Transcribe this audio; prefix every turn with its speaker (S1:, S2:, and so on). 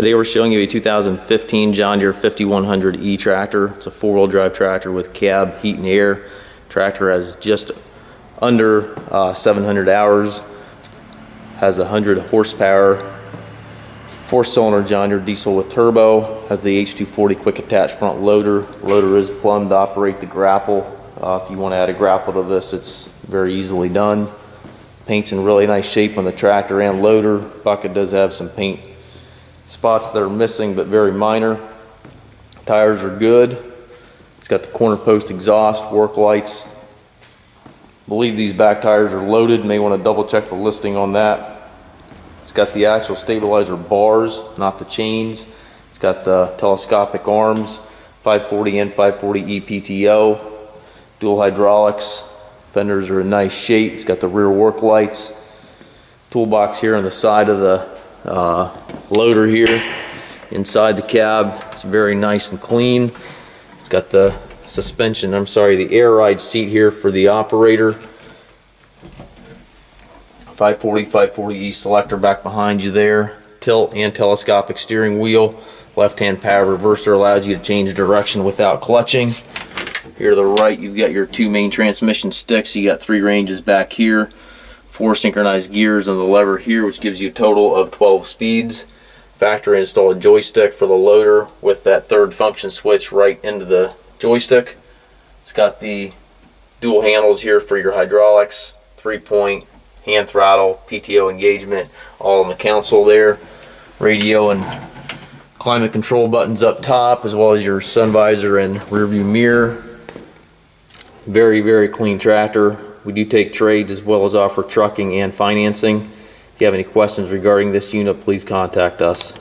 S1: Today we're showing you a 2015 John Deere 5100E tractor. It's a four-wheel drive tractor with cab, heat and air. Tractor has just under 700 hours, has 100 horsepower, four-cylinder John Deere diesel with turbo, has the H240 quick attach front loader. Loader is plumbed to operate the Grapple. If you want to add a Grapple to this, it's very easily done. Paint's in really nice shape on the tractor and loader. Bucket does have some paint spots that are missing, but very minor. Tires are good. It's got the corner post exhaust, work lights. I believe these back tires are loaded. May want to double check the listing on that. It's got the actual stabilizer bars, not the chains. It's got the telescopic arms, 540 and 540 EPTO, dual hydraulics. Fenders are in nice shape. It's got the rear work lights. Toolbox here on the side of the loader here. Inside the cab, it's very nice and clean. It's got the the air ride seat here for the operator. 540E selector back behind you there. Tilt and telescopic steering wheel. Left-hand power reverser allows you to change direction without clutching. Here to the right, you've got your two main transmission sticks. You got 3 ranges back here, 4 synchronized gears on the lever here, which gives you a total of 12 speeds. Factory installed joystick for the loader with that third function switch right into the joystick. It's got the dual handles here for your hydraulics, 3-point hand throttle, PTO engagement, all on the console there. Radio and climate control buttons up top, as well as your sun visor and rear view mirror. Very, very clean tractor. We do take trades as well as offer trucking and financing. If you have any questions regarding this unit, please contact us.